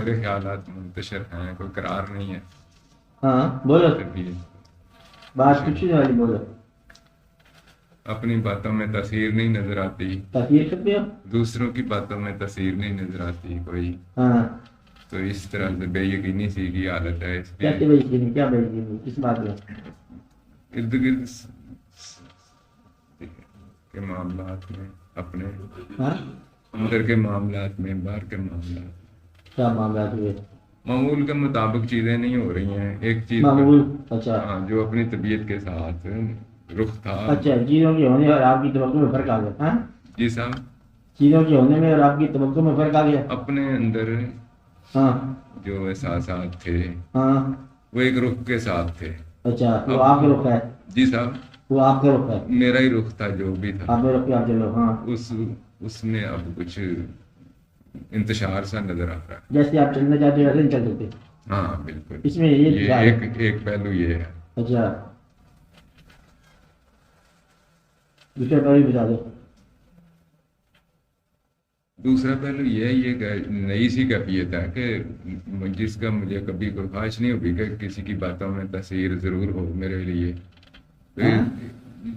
برے خیالات منتشر ہیں، کوئی قرار نہیں ہے ہاں بولو، طبیعت، بات کچھ نہیں والی بولو. اپنی باتوں میں تاثیر نہیں نظر آتی، تاثیر کرتے ہو. دوسروں کی باتوں میں تاثیر نہیں نظر آتی کوئی، ہاں تو اس طرح سے بے یقینی سی کی حالت ہے. اس لیے کیسے بھائی کی کیا بھائی کی کس بات میں؟ ارد گرد کے معاملات میں، اپنے ہاں اندر کے معاملات میں، باہر کے معاملات، کیا معاملات ہوئے؟ معمول کے مطابق چیزیں نہیں ہو رہی ہیں. ایک چیز معمول اچھا ہاں جو اپنی طبیعت کے ساتھ رخ تھا. اچھا، چیزوں کے ہونے اور آپ کی توقع میں فرق آ گیا. ہاں جی صاحب، چیزوں کے ہونے میں اور آپ کی توقع میں فرق آ گیا. اپنے اندر ہاں جو احساسات تھے ہاں وہ ایک رخ کے ساتھ تھے. اچھا، وہ آپ کا رخ ہے. جی صاحب، وہ آپ کا رخ ہے. میرا ہی رخ تھا جو بھی تھا. آپ کا رخ پہ آپ چلو. ہاں اس میں اب کچھ انتشار سا نظر آ رہا ہے. جیسے آپ چلنا چاہتے ہو ویسے نہیں چل سکتے. ہاں بالکل، اس میں یہ یہ ایک پہلو یہ ہے. اچھا دوسرا پہلو بتا دو. دوسرا پہلو یہ نئی سی کیفیت ہے کہ جس کا مجھے کبھی کوئی خواہش نہیں ہوگی کہ کسی کی باتوں میں تاثیر ضرور ہو میرے لیے.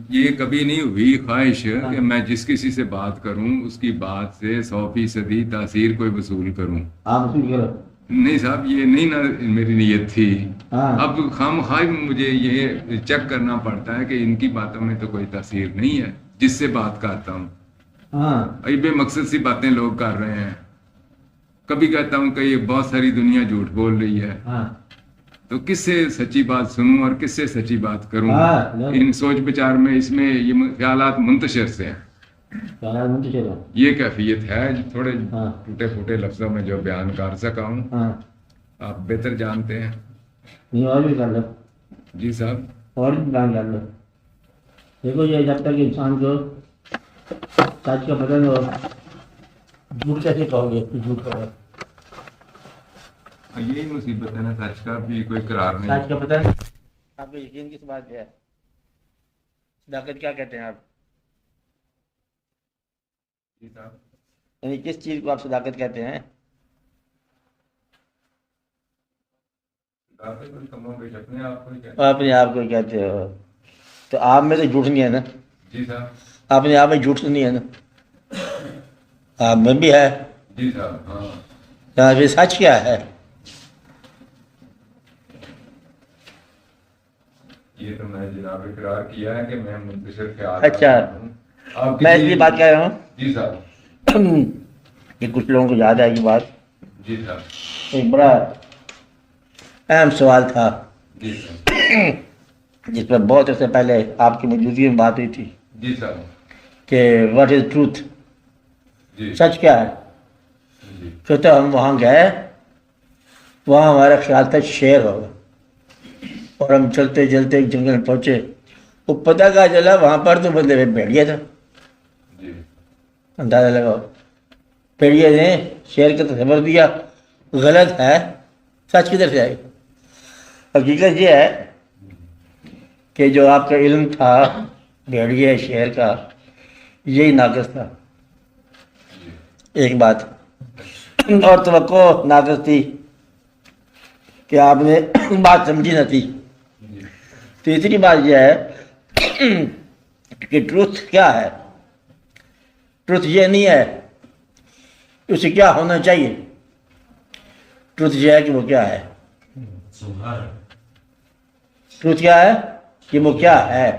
یہ کبھی نہیں ہوئی خواہش کہ میں جس کسی سے بات کروں اس کی بات سے 100% تاثیر کوئی وصول کروں. آپ وصول کرو. نہیں صاحب، یہ نہیں نا میری نیت تھی. ہاں اب خام خواہ مجھے یہ چیک کرنا پڑتا ہے کہ ان کی باتوں میں تو کوئی تاثیر نہیں ہے جس سے بات کرتا ہوں. ہاں بے مقصد سی باتیں لوگ کر رہے ہیں. کبھی کہتا ہوں کہ یہ بہت ساری دنیا جھوٹ بول رہی ہے، ہاں تو کس سے سچی بات سنوں اور کس سے سچی بات کروں؟ ہاں ان سوچ بچار میں اس میں یہ خیالات منتشر سے ہیں. یہ کیفیت ہے تھوڑے ہاں ٹوٹے پھوٹے لفظوں میں جو بیان کر سکا ہوں. ہاں آپ بہتر جانتے ہیں. نہیں اور بھی کر لو. جی صاحب، اور بھی بیان کر لو. دیکھو یہ جب تک انسان کو سچ کا پتہ نہ ہو جھوٹ کیسے کہو گے؟ جھوٹ کہو. یہی مصیبت ہے نا، سچ کا بھی کوئی قرار نہیں. سچ کا پتہ نہیں. آپ کو یقین کس بات پہ ہے؟ صداقت کیا کہتے ہیں آپ؟ جی صاحب، یعنی کس چیز کو آپ صداقت کہتے ہیں؟ اپنے آپ کو اپنے آپ کو کہتے ہو تو آپ میں تو جھوٹ نہیں ہے نا. جی صاحب، اپنے آپ میں جھوٹ تو نہیں ہے نا. آپ میں بھی ہے. جی صاحب، ہاں. یہاں پہ سچ کیا ہے؟ یہ تو میں جناب اقرار کیا ہے کہ میں منتشر خیال. اچھا، میں اس لیے بات کہہ رہا ہوں. جی صاحب، کہ کچھ لوگوں کو یاد آئے گی بات. جی صاحب، ایک بڑا اہم سوال تھا جی صاحب، جس پر بہت عرصے پہلے آپ کی موجودگی میں بات ہوئی تھی جی صاحب، کہ واٹ از ٹروتھ؟ جی سچ کیا ہے؟ جی کہتے ہم وہاں گئے، وہاں ہمارا خیال تھا شیر ہوگا، اور ہم چلتے چلتے ایک جنگل میں پہنچے. وہ پتہ کہا چلا وہاں پر تو بدلے میں بھیڑیا تھا. جی اندازہ لگاؤ. بھیڑیا نے شیر کا تصور دیا. غلط ہے. سچ کدھر سے آئی؟ حقیقت یہ ہے کہ جو آپ کا علم تھا بھیڑیا شیر کا، یہی ناقص تھا. ایک بات اور توقع ناقص تھی کہ آپ نے بات سمجھی نہ تھی. تیسری بات یہ ہے کہ ٹروتھ کیا ہے؟ ٹروتھ یہ نہیں ہے اسے کیا ہونا چاہیے. ٹروتھ یہ ہے کہ وہ کیا ہے. ٹروتھ کیا ہے کہ وہ کیا ہے.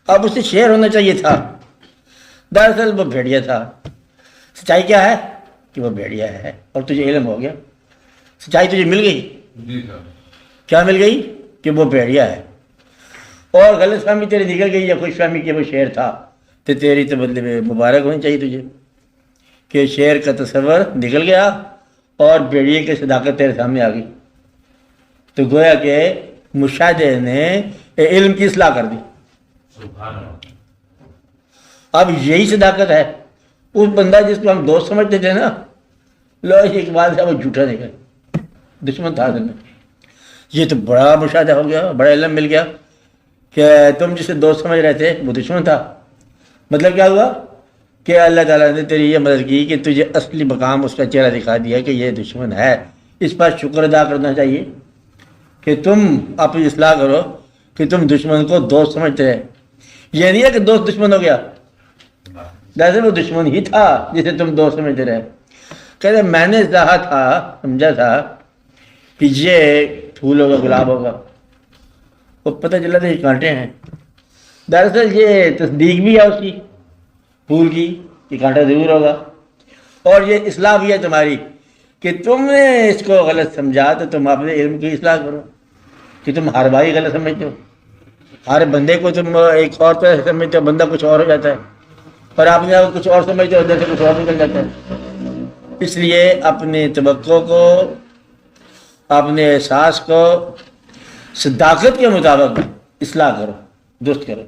اب اسے شیر ہونا چاہیے تھا، دراصل وہ بھیڑیا تھا. سچائی کیا ہے کہ وہ بھیڑیا ہے، اور تجھے علم ہو گیا. سچائی تجھے مل گئی. جی صاحب، کیا مل گئی؟ کہ وہ بھیڑیا ہے. اور غلط فہمی تیری نکل گئی یا خوش فہمی کہ وہ شیر تھا، تو تیری تو بدلے میں مبارک ہونی چاہیے تجھے کہ شیر کا تصور نکل گیا اور بھیڑیے کی صداقت تیرے سامنے آ گئی. تو گویا کہ مشاہدے نے علم کی اصلاح کر دی. اب یہی صداقت ہے. اس بندہ جس کو ہم دوست سمجھتے تھے نا، لو اقبال صاحب وہ جھوٹا نکل دشمن تھا دن. یہ تو بڑا مشاہدہ ہو گیا، بڑا علم مل گیا کہ تم جسے دوست سمجھ رہے تھے وہ دشمن تھا. مطلب کیا ہوا کہ اللہ تعالیٰ نے تیری یہ مدد کی کہ تجھے اصلی مقام اس کا چہرہ دکھا دیا کہ یہ دشمن ہے، اس پر شکر ادا کرنا چاہیے کہ تم اپنی اصلاح کرو کہ تم دشمن کو دوست سمجھتے ہیں. یہ نہیں ہے کہ دوست دشمن ہو گیا، جیسے وہ دشمن ہی تھا جسے تم دوست سمجھتے رہے. کہتے میں نے چاہا تھا، سمجھا تھا کہ یہ پھول ہوگا، گلاب ہوگا، وہ پتہ چلا تھا یہ کانٹے ہیں. دراصل یہ تصدیق بھی ہے اس کی پھول کی کہ کانٹا ضرور ہوگا، اور یہ اصلاح بھی ہے تمہاری کہ تم نے اس کو غلط سمجھا تو تم اپنے علم کی اصلاح کرو کہ تم ہر بھائی غلط سمجھتے ہو، ہر بندے کو تم ایک اور طرح سے سمجھتے ہو، بندہ کچھ اور ہو جاتا ہے، اور آپ نے کچھ اور سمجھتے ہو، ادھر سے کچھ اور نکل جاتا ہے. اس لیے اپنے توقع کو، اپنے احساس کو صداقت کے مطابق اصلاح کرو، درست کرو.